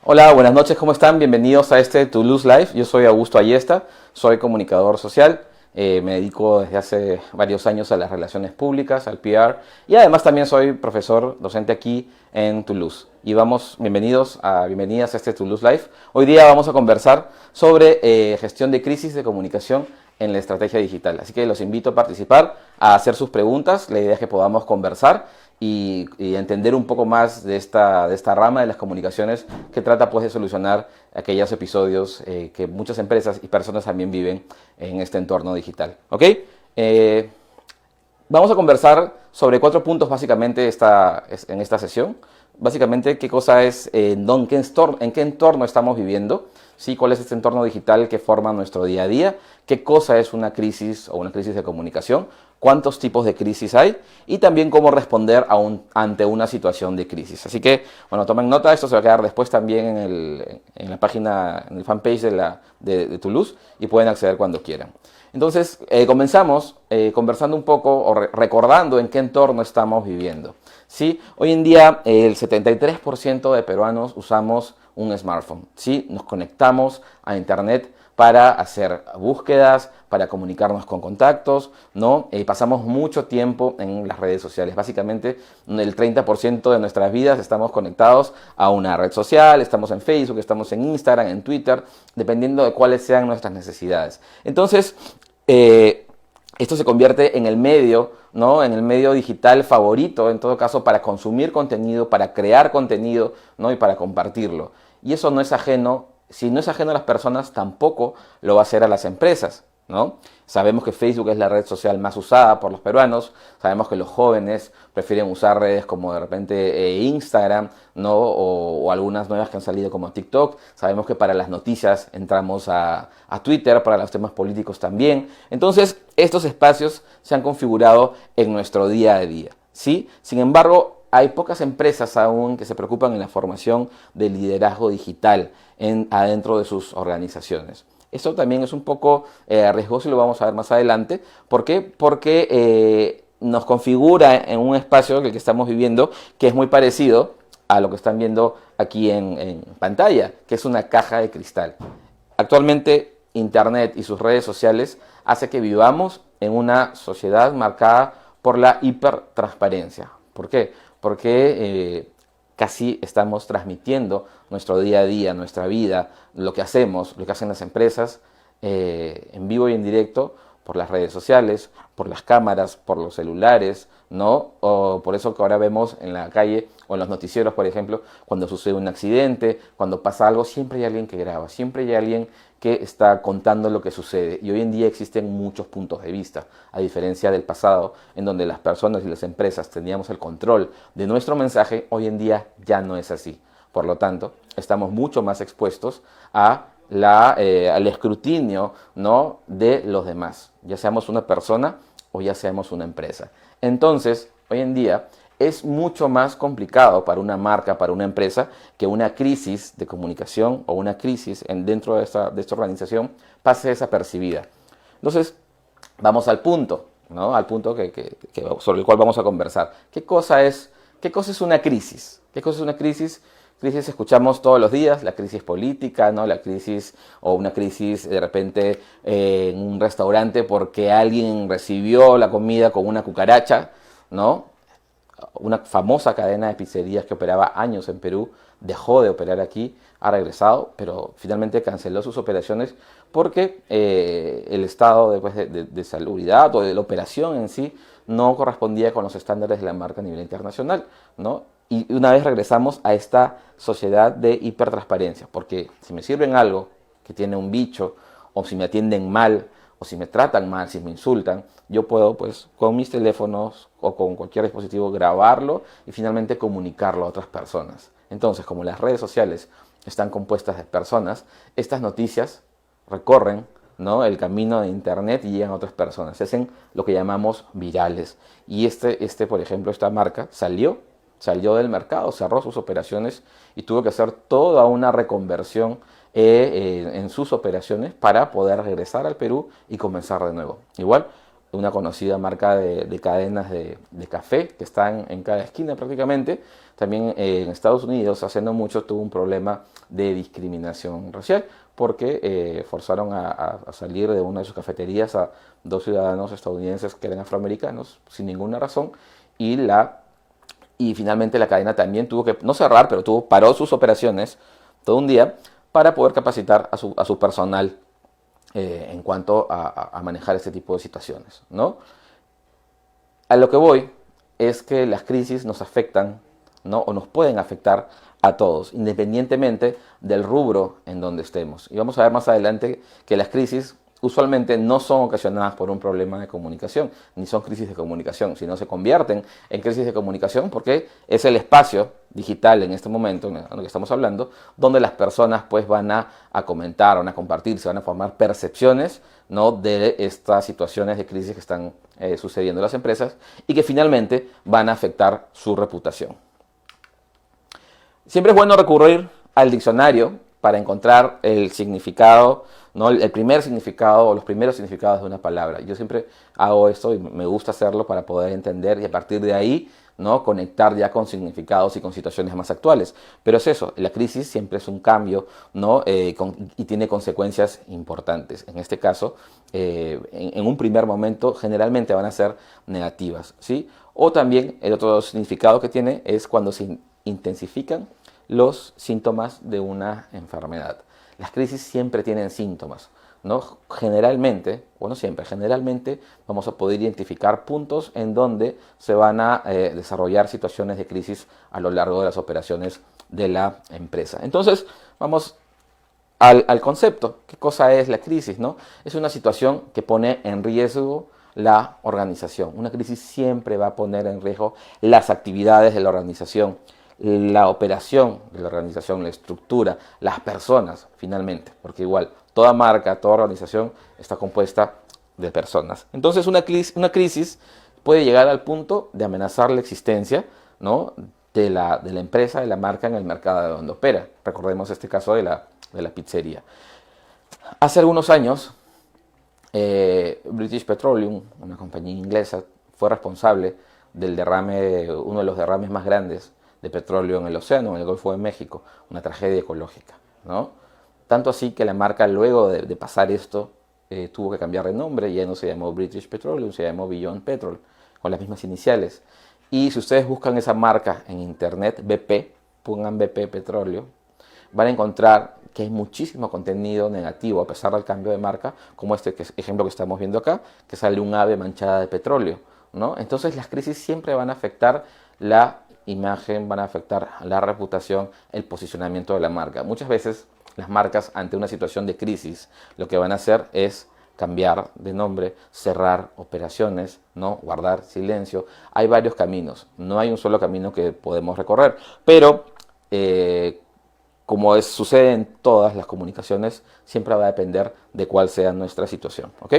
Hola, buenas noches, ¿cómo están? Bienvenidos a este Toulouse Live. Yo soy Augusto Ayesta, soy comunicador social. Me dedico desde hace varios años a las relaciones públicas, al PR, y además también soy profesor docente aquí en Toulouse. Y bienvenidas a este Toulouse Live. Hoy día vamos a conversar sobre gestión de crisis de comunicación en la estrategia digital. Así que los invito a participar, a hacer sus preguntas. La idea es que podamos conversar y entender un poco más de esta rama de las comunicaciones que trata pues de solucionar aquellos episodios que muchas empresas y personas también viven en este entorno digital. ¿Ok? Vamos a conversar sobre 4 puntos básicamente en esta sesión. Básicamente, qué cosa es, en qué entorno estamos viviendo, ¿sí? Cuál es este entorno digital que forma nuestro día a día, qué cosa es una crisis o una crisis de comunicación, cuántos tipos de crisis hay y también cómo responder ante una situación de crisis. Así que, bueno, tomen nota, esto se va a quedar después también en la página, en el fanpage de Toulouse y pueden acceder cuando quieran. Entonces, comenzamos conversando un poco o recordando en qué entorno estamos viviendo. ¿Sí? Hoy en día el 73% de peruanos usamos un smartphone. ¿Sí? Nos conectamos a internet para hacer búsquedas, para comunicarnos con contactos, ¿no? Pasamos mucho tiempo en las redes sociales. Básicamente el 30% de nuestras vidas estamos conectados a una red social, estamos en Facebook, estamos en Instagram, en Twitter, dependiendo de cuáles sean nuestras necesidades. Entonces, esto se convierte en el medio, ¿no? En el medio digital favorito, en todo caso, para consumir contenido, para crear contenido, ¿no? Y para compartirlo. Y eso no es ajeno, si no es ajeno a las personas, tampoco lo va a hacer a las empresas, ¿no? Sabemos que Facebook es la red social más usada por los peruanos, sabemos que los jóvenes prefieren usar redes como de repente Instagram, ¿no? O algunas nuevas que han salido como TikTok. Sabemos que para las noticias entramos a Twitter, para los temas políticos también. Entonces, estos espacios se han configurado en nuestro día a día, ¿sí? Sin embargo, hay pocas empresas aún que se preocupan en la formación del liderazgo digital adentro de sus organizaciones. Esto también es un poco riesgoso y lo vamos a ver más adelante. ¿Por qué? Porque nos configura en un espacio que estamos viviendo que es muy parecido a lo que están viendo aquí en pantalla, que es una caja de cristal. Actualmente, Internet y sus redes sociales hace que vivamos en una sociedad marcada por la hipertransparencia. ¿Por qué? Porque casi estamos transmitiendo nuestro día a día, nuestra vida, lo que hacemos, lo que hacen las empresas, en vivo y en directo, por las redes sociales, por las cámaras, por los celulares, ¿no? O por eso que ahora vemos en la calle o en los noticieros, por ejemplo, cuando sucede un accidente, cuando pasa algo, siempre hay alguien que graba, siempre hay alguien que está contando lo que sucede. Y hoy en día existen muchos puntos de vista, a diferencia del pasado, en donde las personas y las empresas teníamos el control de nuestro mensaje. Hoy en día ya no es así. Por lo tanto, estamos mucho más expuestos al escrutinio, ¿no?, de los demás, ya seamos una persona o ya seamos una empresa. Entonces, hoy en día es mucho más complicado para una marca, para una empresa, que una crisis de comunicación o una crisis dentro de esta organización pase desapercibida. Entonces, vamos al punto, ¿no? Al punto sobre el cual vamos a conversar. ¿Qué cosa es una crisis? ¿Qué cosa es una crisis? Crisis escuchamos todos los días, la crisis política, ¿no? La crisis o una crisis de repente en un restaurante porque alguien recibió la comida con una cucaracha, ¿no? Una famosa cadena de pizzerías que operaba años en Perú dejó de operar aquí, ha regresado, pero finalmente canceló sus operaciones porque el estado de salubridad o de la operación en sí no correspondía con los estándares de la marca a nivel internacional, ¿no? Y una vez regresamos a esta sociedad de hipertransparencia, porque si me sirven algo que tiene un bicho, o si me atienden mal, o si me tratan mal, si me insultan, yo puedo pues con mis teléfonos o con cualquier dispositivo grabarlo y finalmente comunicarlo a otras personas. Entonces, como las redes sociales están compuestas de personas, estas noticias recorren, ¿no?, el camino de internet y llegan a otras personas. Se hacen lo que llamamos virales. Y por ejemplo, esta marca salió del mercado, cerró sus operaciones y tuvo que hacer toda una reconversión en sus operaciones para poder regresar al Perú y comenzar de nuevo. Igual una conocida marca de cadenas de café que están en cada esquina prácticamente. También en Estados Unidos, hace no mucho, tuvo un problema de discriminación racial porque forzaron a salir de una de sus cafeterías a dos ciudadanos estadounidenses que eran afroamericanos sin ninguna razón, y finalmente la cadena también tuvo que, no cerrar, pero paró sus operaciones todo un día para poder capacitar a su personal en cuanto a manejar este tipo de situaciones, ¿no? A lo que voy es que las crisis nos afectan, ¿no? O nos pueden afectar a todos, independientemente del rubro en donde estemos. Y vamos a ver más adelante que las crisis usualmente no son ocasionadas por un problema de comunicación, ni son crisis de comunicación, sino se convierten en crisis de comunicación porque es el espacio digital en este momento, en lo que estamos hablando, donde las personas pues van a comentar, van a compartir, se van a formar percepciones, ¿no?, de estas situaciones de crisis que están sucediendo en las empresas y que finalmente van a afectar su reputación. Siempre es bueno recurrir al diccionario para encontrar el significado, ¿no?, el primer significado o los primeros significados de una palabra. Yo siempre hago esto y me gusta hacerlo para poder entender y a partir de ahí, ¿no?, conectar ya con significados y con situaciones más actuales. Pero es eso, la crisis siempre es un cambio, ¿no?, y tiene consecuencias importantes. En este caso, en un primer momento, generalmente van a ser negativas, ¿sí? O también el otro significado que tiene es cuando se intensifican los síntomas de una enfermedad. Las crisis siempre tienen síntomas, ¿no? Generalmente, bueno, siempre, generalmente vamos a poder identificar puntos en donde se van a desarrollar situaciones de crisis a lo largo de las operaciones de la empresa. Entonces, vamos al concepto. ¿Qué cosa es la crisis, no? Es una situación que pone en riesgo la organización. Una crisis siempre va a poner en riesgo las actividades de la organización, la operación de la organización, la estructura, las personas, finalmente, porque igual toda marca, toda organización está compuesta de personas. Entonces una crisis puede llegar al punto de amenazar la existencia, ¿no?, de la empresa, de la marca en el mercado de donde opera. Recordemos este caso de la pizzería. Hace algunos años, British Petroleum, una compañía inglesa, fue responsable del derrame, uno de los derrames más grandes de petróleo en el océano, en el Golfo de México, una tragedia ecológica, ¿no? Tanto así que la marca, luego de pasar esto, tuvo que cambiar de nombre, ya no se llamó British Petroleum, se llamó Beyond Petrol, con las mismas iniciales. Y si ustedes buscan esa marca en internet, BP, pongan BP Petróleo, van a encontrar que hay muchísimo contenido negativo a pesar del cambio de marca, como este ejemplo que estamos viendo acá, que sale un ave manchada de petróleo, ¿no? Entonces las crisis siempre van a afectar la imagen, van a afectar la reputación, el posicionamiento de la marca. Muchas veces las marcas, ante una situación de crisis, lo que van a hacer es cambiar de nombre, cerrar operaciones, ¿no?, guardar silencio. Hay varios caminos, no hay un solo camino que podemos recorrer, pero como sucede en todas las comunicaciones, siempre va a depender de cuál sea nuestra situación, ¿ok?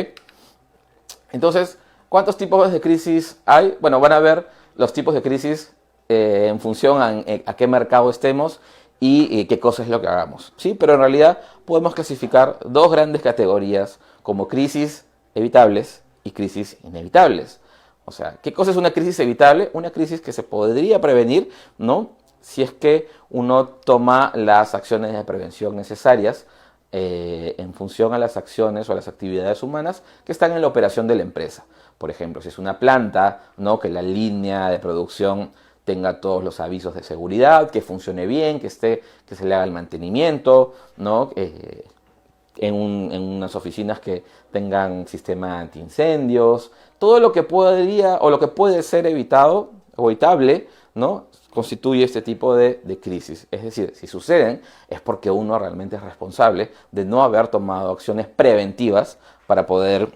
Entonces, ¿cuántos tipos de crisis hay? Bueno, van a ver los tipos de crisis en función a qué mercado estemos y qué cosa es lo que hagamos, ¿sí? Pero en realidad podemos clasificar dos grandes categorías como crisis evitables y crisis inevitables. O sea, ¿qué cosa es una crisis evitable? Una crisis que se podría prevenir, ¿no?, si es que uno toma las acciones de prevención necesarias en función a las acciones o a las actividades humanas que están en la operación de la empresa. Por ejemplo, si es una planta, ¿no?, que la línea de producción tenga todos los avisos de seguridad, que funcione bien, que se le haga el mantenimiento, ¿no?, en unas oficinas que tengan sistema antiincendios, todo lo que podría o lo que puede ser evitado o evitable, ¿no?, constituye este tipo de crisis. Es decir, si suceden es porque uno realmente es responsable de no haber tomado acciones preventivas para poder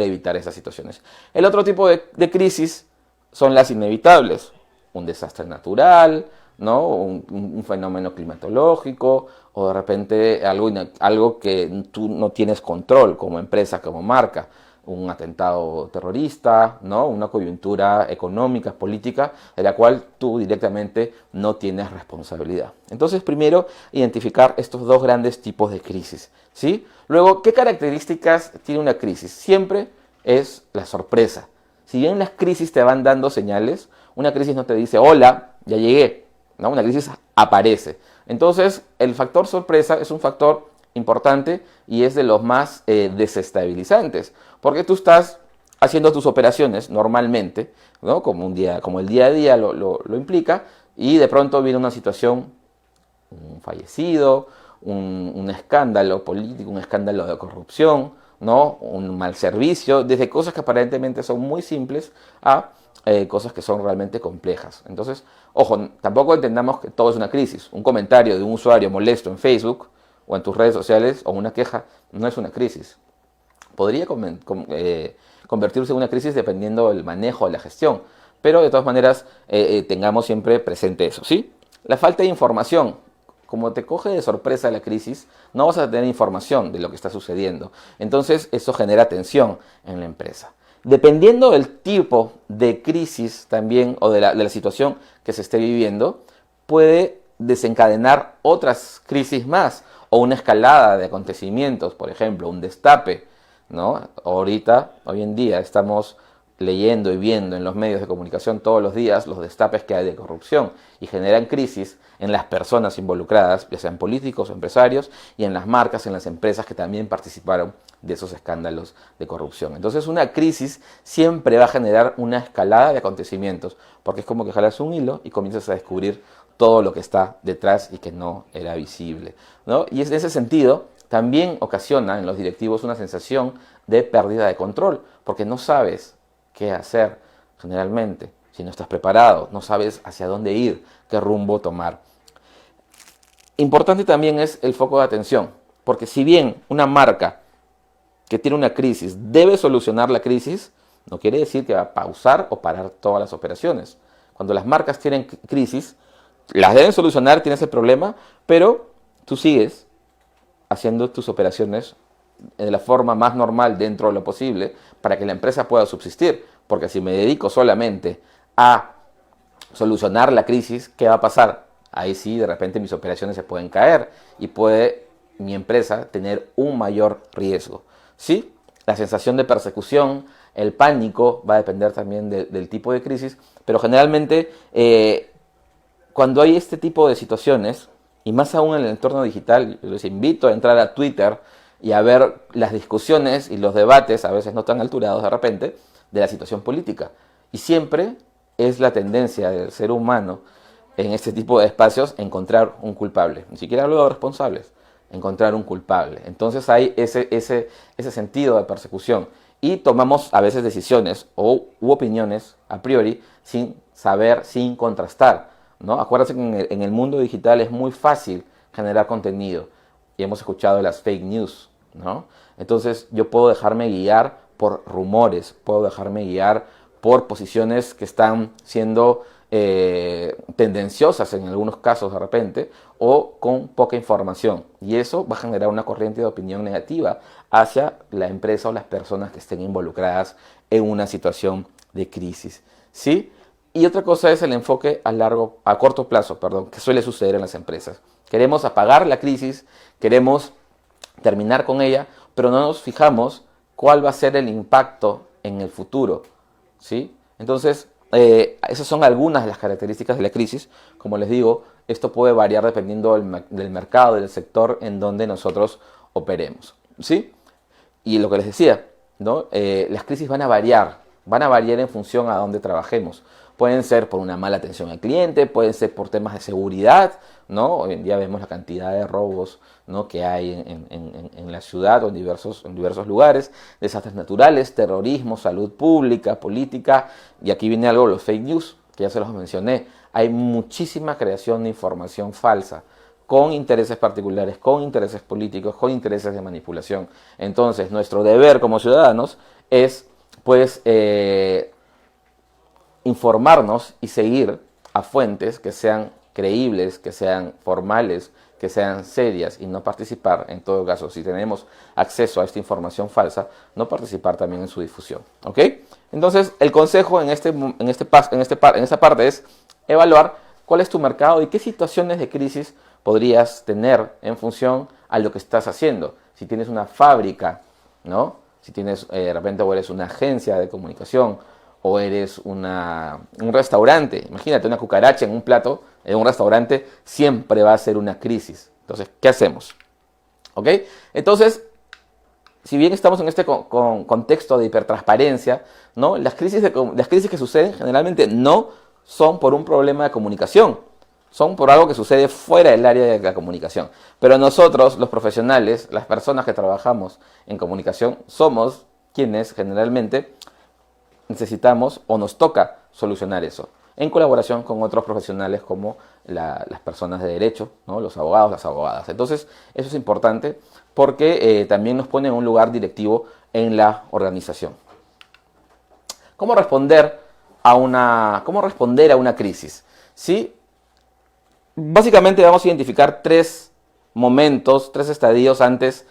evitar esas situaciones. El otro tipo de crisis son las inevitables. Un desastre natural, ¿no?, un fenómeno climatológico o de repente algo que tú no tienes control como empresa, como marca. Un atentado terrorista, ¿no?, una coyuntura económica, política, de la cual tú directamente no tienes responsabilidad. Entonces, primero, identificar estos dos grandes tipos de crisis, ¿sí? Luego, ¿qué características tiene una crisis? Siempre es la sorpresa. Si bien las crisis te van dando señales, una crisis no te dice, hola, ya llegué, ¿no? Una crisis aparece. Entonces, el factor sorpresa es un factor importante y es de los más desestabilizantes, porque tú estás haciendo tus operaciones normalmente, ¿no? Como el día a día lo implica, y de pronto viene una situación, un fallecido, un escándalo político, un escándalo de corrupción, ¿no? Un mal servicio, desde cosas que aparentemente son muy simples a cosas que son realmente complejas. Entonces, ojo, tampoco entendamos que todo es una crisis. Un comentario de un usuario molesto en Facebook o en tus redes sociales o una queja no es una crisis. Podría convertirse en una crisis dependiendo del manejo de la gestión, pero de todas maneras tengamos siempre presente eso, ¿sí? La falta de información. Como te coge de sorpresa la crisis, no vas a tener información de lo que está sucediendo. Entonces eso genera tensión en la empresa. Dependiendo del tipo de crisis también o de la situación que se esté viviendo, puede desencadenar otras crisis más o una escalada de acontecimientos, por ejemplo, un destape, ¿no? Ahorita, hoy en día, estamos leyendo y viendo en los medios de comunicación todos los días los destapes que hay de corrupción y generan crisis en las personas involucradas, ya sean políticos o empresarios, y en las marcas, en las empresas que también participaron de esos escándalos de corrupción. Entonces una crisis siempre va a generar una escalada de acontecimientos, porque es como que jalas un hilo y comienzas a descubrir todo lo que está detrás y que no era visible, ¿no? Y en ese sentido también ocasiona en los directivos una sensación de pérdida de control, porque no sabes qué hacer generalmente. Si no estás preparado, no sabes hacia dónde ir, qué rumbo tomar. Importante también es el foco de atención, porque si bien una marca que tiene una crisis debe solucionar la crisis, no quiere decir que va a pausar o parar todas las operaciones. Cuando las marcas tienen crisis, las deben solucionar, tienes el problema, pero tú sigues haciendo tus operaciones de la forma más normal dentro de lo posible para que la empresa pueda subsistir. Porque si me dedico solamente a solucionar la crisis, ¿qué va a pasar? Ahí sí, de repente mis operaciones se pueden caer y puede mi empresa tener un mayor riesgo. ¿Sí? La sensación de persecución, el pánico, va a depender también del tipo de crisis, pero generalmente cuando hay este tipo de situaciones, y más aún en el entorno digital, les invito a entrar a Twitter y a ver las discusiones y los debates, a veces no tan alturados de repente, de la situación política. Y siempre es la tendencia del ser humano en este tipo de espacios encontrar un culpable. Ni siquiera hablo de responsables, encontrar un culpable. Entonces hay ese sentido de persecución. Y tomamos a veces decisiones u opiniones a priori sin saber, sin contrastar, ¿no? Acuérdense que en el mundo digital es muy fácil generar contenido. Y hemos escuchado las fake news, ¿no? Entonces yo puedo dejarme guiar por rumores, puedo dejarme guiar por posiciones que están siendo tendenciosas en algunos casos de repente, o con poca información. Y eso va a generar una corriente de opinión negativa hacia la empresa o las personas que estén involucradas en una situación de crisis, ¿sí? Y otra cosa es el enfoque a corto plazo, que suele suceder en las empresas. Queremos apagar la crisis, queremos terminar con ella, pero no nos fijamos cuál va a ser el impacto en el futuro, ¿sí? Entonces, esas son algunas de las características de la crisis. Como les digo, esto puede variar dependiendo del mercado, del sector en donde nosotros operemos, ¿sí? Y lo que les decía, ¿no? Las crisis van a variar en función a dónde trabajemos. Pueden ser por una mala atención al cliente, pueden ser por temas de seguridad, ¿no? Hoy en día vemos la cantidad de robos, ¿no?, que hay en la ciudad o en diversos lugares, desastres naturales, terrorismo, salud pública, política, y aquí viene algo, los fake news, que ya se los mencioné. Hay muchísima creación de información falsa, con intereses particulares, con intereses políticos, con intereses de manipulación. Entonces, nuestro deber como ciudadanos es, pues, informarnos y seguir a fuentes que sean creíbles, que sean formales, que sean serias, y no participar, en todo caso, si tenemos acceso a esta información falsa, no participar también en su difusión, ¿ok? Entonces, el consejo en esta parte es evaluar cuál es tu mercado y qué situaciones de crisis podrías tener en función a lo que estás haciendo. Si tienes una fábrica, ¿no?, Si tienes, de repente, o eres una agencia de comunicación, o eres un restaurante. Imagínate una cucaracha en un plato, en un restaurante, siempre va a ser una crisis. Entonces, ¿qué hacemos? ¿Ok? Entonces, si bien estamos en este contexto de hipertransparencia, ¿no? Las crisis que suceden generalmente no son por un problema de comunicación, son por algo que sucede fuera del área de la comunicación. Pero nosotros, los profesionales, las personas que trabajamos en comunicación, somos quienes generalmente necesitamos o nos toca solucionar eso, en colaboración con otros profesionales como las personas de derecho, ¿no? Los abogados, las abogadas. Entonces, eso es importante porque también nos pone en un lugar directivo en la organización. ¿Cómo responder a una crisis? ¿Sí? Básicamente vamos a identificar 3 momentos, 3 estadios antes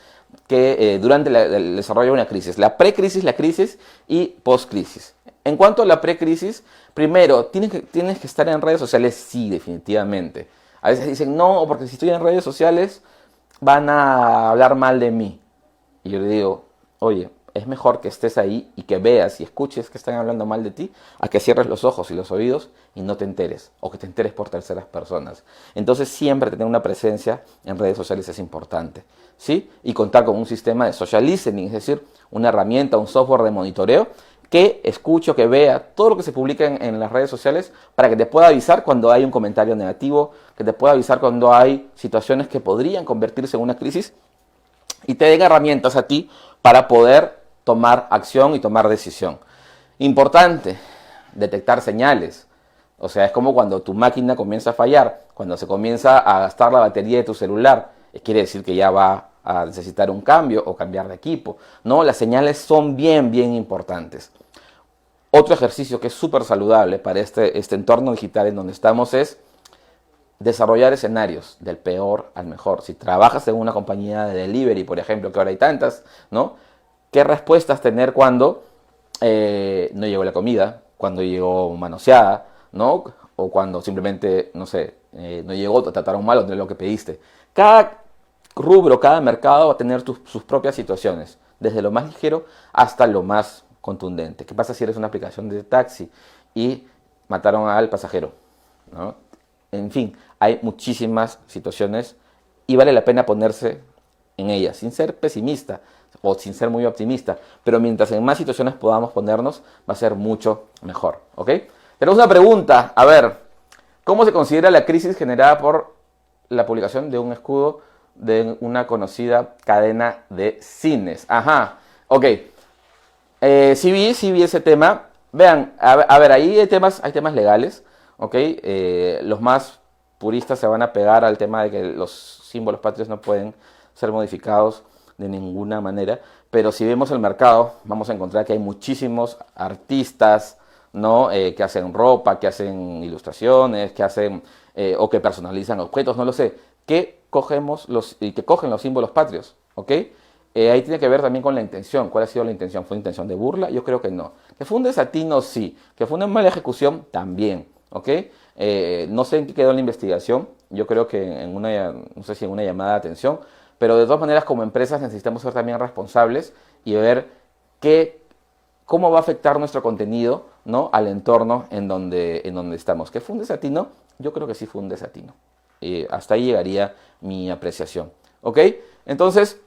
que durante el desarrollo de una crisis. La precrisis, la crisis y postcrisis. En cuanto a la precrisis, primero, ¿tienes que estar en redes sociales? Sí, definitivamente. A veces dicen, no, porque si estoy en redes sociales van a hablar mal de mí. Y yo le digo, oye, es mejor que estés ahí y que veas y escuches que están hablando mal de ti, a que cierres los ojos y los oídos y no te enteres, o que te enteres por terceras personas. Entonces siempre tener una presencia en redes sociales es importante, ¿sí? Y contar con un sistema de social listening, es decir, una herramienta, un software de monitoreo que escuche o que vea todo lo que se publica en las redes sociales para que te pueda avisar cuando hay un comentario negativo, que te pueda avisar cuando hay situaciones que podrían convertirse en una crisis y te den herramientas a ti para poder tomar acción y tomar decisión. Importante, detectar señales. O sea, es como cuando tu máquina comienza a fallar, cuando se comienza a gastar la batería de tu celular, quiere decir que ya va a necesitar un cambio o cambiar de equipo. No, las señales son bien importantes. Otro ejercicio que es súper saludable para este entorno digital en donde estamos es desarrollar escenarios del peor al mejor. Si trabajas en una compañía de delivery, por ejemplo, que ahora hay tantas, ¿no? ¿Qué respuestas tener cuando no llegó la comida, cuando llegó manoseada, ¿no? O cuando simplemente, no sé, no llegó, te trataron mal o no es lo que pediste? Cada rubro, cada mercado va a tener sus propias situaciones, desde lo más ligero hasta lo más contundente. ¿Qué pasa si eres una aplicación de taxi y mataron al pasajero, ¿no? En fin, hay muchísimas situaciones y vale la pena ponerse en ellas, sin ser pesimista o sin ser muy optimista, pero mientras en más situaciones podamos ponernos, va a ser mucho mejor, ¿ok? Tenemos una pregunta, a ver, ¿cómo se considera la crisis generada por la publicación de un escudo de una conocida cadena de cines? Ajá, ok, sí vi ese tema. Vean, a ver, ahí hay temas legales, ¿ok? Los más puristas se van a pegar al tema de que los símbolos patrios no pueden ser modificados de ninguna manera, pero si vemos el mercado, vamos a encontrar que hay muchísimos artistas, ¿no? Que hacen ropa, que hacen ilustraciones, que hacen o que personalizan objetos, no lo sé, que cogen los símbolos patrios, ¿ok? Ahí tiene que ver también con la intención. ¿Cuál ha sido la intención? ¿Fue intención de burla? Yo creo que no. ¿Que fue un desatino? Sí. ¿Que fue una mala ejecución? También. ¿Ok? No sé en qué quedó la investigación. Yo creo que no sé si en una llamada de atención. Pero de todas maneras, como empresas necesitamos ser también responsables y ver cómo va a afectar nuestro contenido, ¿no? Al entorno en donde estamos. ¿Que fue un desatino? Yo creo que sí fue un desatino. Hasta ahí llegaría mi apreciación. ¿Ok? Entonces,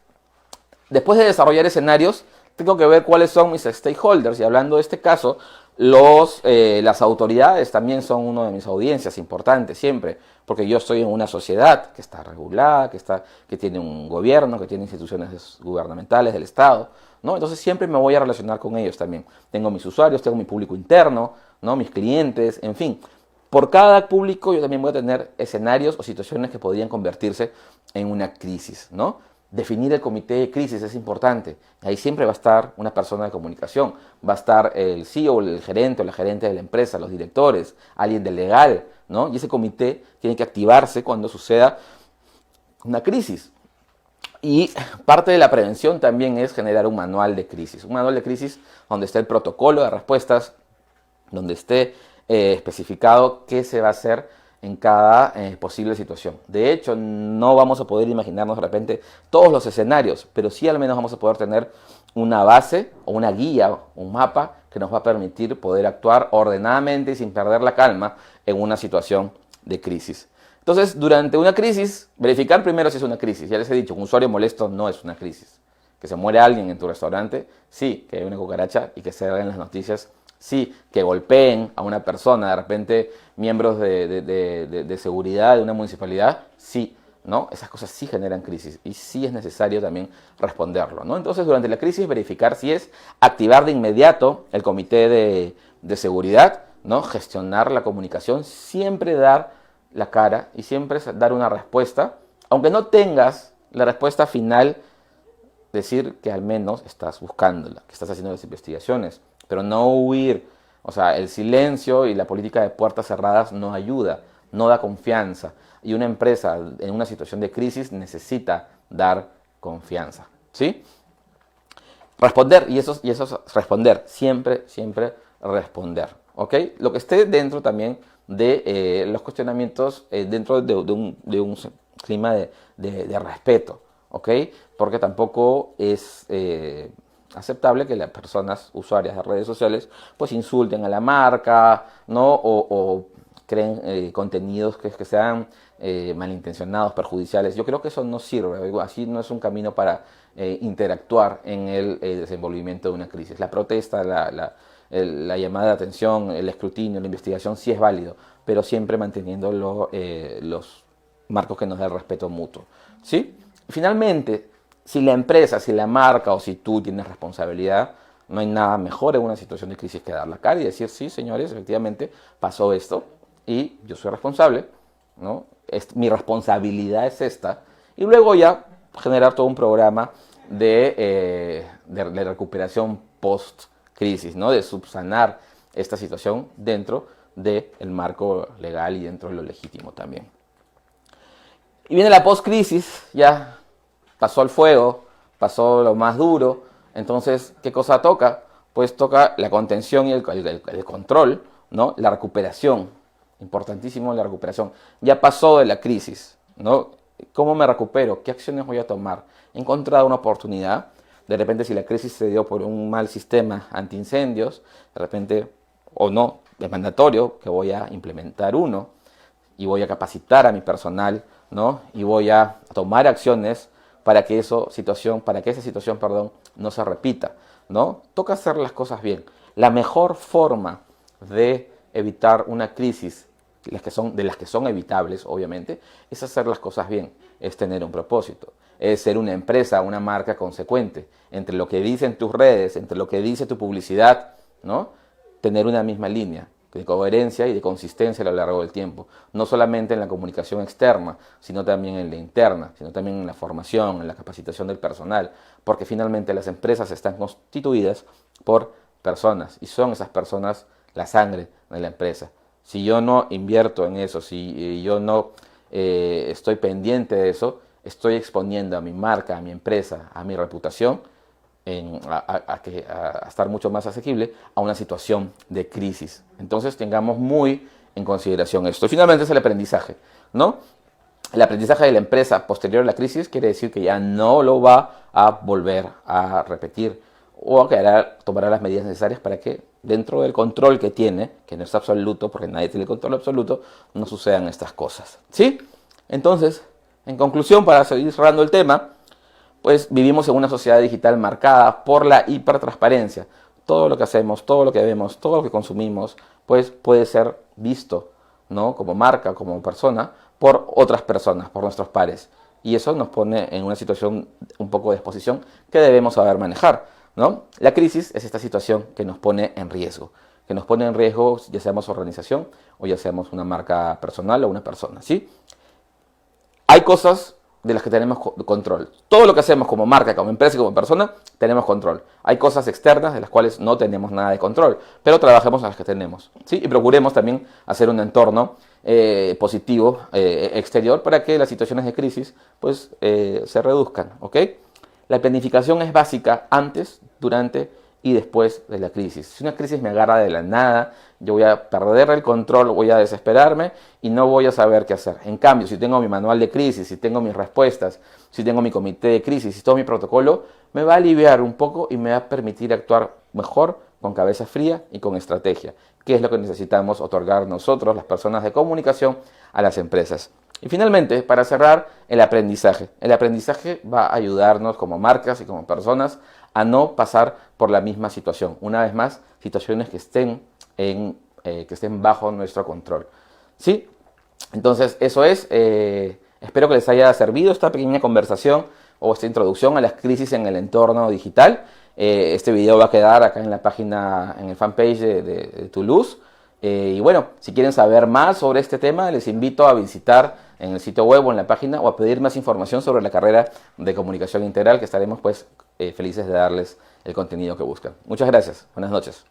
después de desarrollar escenarios, tengo que ver cuáles son mis stakeholders. Y hablando de este caso, las autoridades también son una de mis audiencias importantes siempre, porque yo estoy en una sociedad que está regulada, que tiene un gobierno, que tiene instituciones gubernamentales del Estado, ¿no? Entonces siempre me voy a relacionar con ellos también. Tengo mis usuarios, tengo mi público interno, ¿no? Mis clientes, en fin. Por cada público yo también voy a tener escenarios o situaciones que podrían convertirse en una crisis, ¿no? Definir el comité de crisis es importante. Ahí siempre va a estar una persona de comunicación, va a estar el CEO, el gerente o la gerente de la empresa, los directores, alguien del legal, ¿no? Y ese comité tiene que activarse cuando suceda una crisis. Y parte de la prevención también es generar un manual de crisis. Un manual de crisis donde esté el protocolo de respuestas, donde esté especificado qué se va a hacer en cada posible situación. De hecho, no vamos a poder imaginarnos de repente todos los escenarios, pero sí al menos vamos a poder tener una base o una guía, un mapa que nos va a permitir poder actuar ordenadamente y sin perder la calma en una situación de crisis. Entonces, durante una crisis, verificar primero si es una crisis. Ya les he dicho, un usuario molesto no es una crisis. Que se muere alguien en tu restaurante, sí. Que hay una cucaracha y que se hagan las noticias, sí. Que golpeen a una persona, de repente miembros de seguridad de una municipalidad, sí. ¿No? Esas cosas sí generan crisis y sí es necesario también responderlo, ¿no? Entonces, durante la crisis, verificar si es activar de inmediato el comité de seguridad, ¿no? Gestionar la comunicación, siempre dar la cara y siempre dar una respuesta, aunque no tengas la respuesta final, decir que al menos estás buscándola, que estás haciendo las investigaciones, pero no huir. O sea, el silencio y la política de puertas cerradas no ayuda, no da confianza. Y una empresa en una situación de crisis necesita dar confianza, ¿sí? Responder, y eso es responder, siempre responder, ¿ok? Lo que esté dentro también de los cuestionamientos, dentro de un clima de respeto, ¿ok? Porque tampoco es aceptable que las personas usuarias de redes sociales pues insulten a la marca, ¿no? O creen contenidos que sean malintencionados, perjudiciales. Yo creo que eso no sirve, así no es un camino para interactuar en el desenvolvimiento de una crisis. La protesta, la llamada de atención, el escrutinio, la investigación sí es válido, pero siempre manteniendo los marcos que nos da el respeto mutuo, ¿sí? Finalmente, si la empresa, si la marca o si tú tienes responsabilidad, no hay nada mejor en una situación de crisis que dar la cara y decir, sí, señores, efectivamente pasó esto y yo soy responsable, ¿no? Mi responsabilidad es esta. Y luego ya generar todo un programa de recuperación post-crisis, ¿no? De subsanar esta situación dentro del marco legal y dentro de lo legítimo también. Y viene la post-crisis, ya pasó el fuego, pasó lo más duro. Entonces, ¿qué cosa toca? Pues toca la contención y el control, ¿no? La recuperación. Importantísimo la recuperación. Ya pasó de la crisis, ¿no? ¿Cómo me recupero? ¿Qué acciones voy a tomar? He encontrado una oportunidad. De repente, si la crisis se dio por un mal sistema antiincendios, de repente, o no, es mandatorio que voy a implementar uno y voy a capacitar a mi personal, ¿no? Y voy a tomar acciones para que esa situación, no se repita, ¿no? Toca hacer las cosas bien. La mejor forma de evitar una crisis, de las que son evitables, obviamente, es hacer las cosas bien, es tener un propósito, es ser una empresa, una marca consecuente, entre lo que dicen tus redes, entre lo que dice tu publicidad, ¿no? Tener una misma línea de coherencia y de consistencia a lo largo del tiempo, no solamente en la comunicación externa, sino también en la interna, sino también en la formación, en la capacitación del personal, porque finalmente las empresas están constituidas por personas y son esas personas la sangre de la empresa. Si yo no invierto en eso, si yo no estoy pendiente de eso, estoy exponiendo a mi marca, a mi empresa, a mi reputación, a estar mucho más asequible a una situación de crisis. Entonces tengamos muy en consideración esto. Y finalmente es el aprendizaje, ¿no? El aprendizaje de la empresa posterior a la crisis quiere decir que ya no lo va a volver a repetir o tomará las medidas necesarias para que dentro del control que tiene, que no es absoluto, porque nadie tiene el control absoluto, no sucedan estas cosas, ¿sí? Entonces, en conclusión, para seguir cerrando el tema, pues vivimos en una sociedad digital marcada por la hipertransparencia. Todo lo que hacemos, todo lo que vemos, todo lo que consumimos, pues puede ser visto, ¿no? Como marca, como persona, por otras personas, por nuestros pares. Y eso nos pone en una situación un poco de exposición que debemos saber manejar, ¿no? La crisis es esta situación que nos pone en riesgo, ya seamos organización o ya seamos una marca personal o una persona, ¿sí? Hay cosas de las que tenemos control. Todo lo que hacemos como marca, como empresa y como persona, tenemos control. Hay cosas externas de las cuales no tenemos nada de control, pero trabajemos en las que tenemos, ¿sí? Y procuremos también hacer un entorno positivo exterior para que las situaciones de crisis pues, se reduzcan, ¿ok? La planificación es básica antes, durante y después de la crisis. Si una crisis me agarra de la nada yo voy a perder el control, voy a desesperarme y no voy a saber qué hacer. En cambio, si tengo mi manual de crisis, si tengo mis respuestas, si tengo mi comité de crisis, si todo mi protocolo, me va a aliviar un poco y me va a permitir actuar mejor, con cabeza fría y con estrategia, que es lo que necesitamos otorgar nosotros, las personas de comunicación, a las empresas. Y finalmente, para cerrar, el aprendizaje. El aprendizaje va a ayudarnos como marcas y como personas a no pasar por la misma situación. Una vez más, situaciones que estén bajo nuestro control. ¿Sí? Entonces, eso es. Espero que les haya servido esta pequeña conversación o esta introducción a las crisis en el entorno digital. Este video va a quedar acá en la página, en el fanpage de Toulouse. Y bueno, si quieren saber más sobre este tema, les invito a visitar en el sitio web o en la página o a pedir más información sobre la carrera de comunicación integral, que estaremos pues felices de darles el contenido que buscan. Muchas gracias. Buenas noches.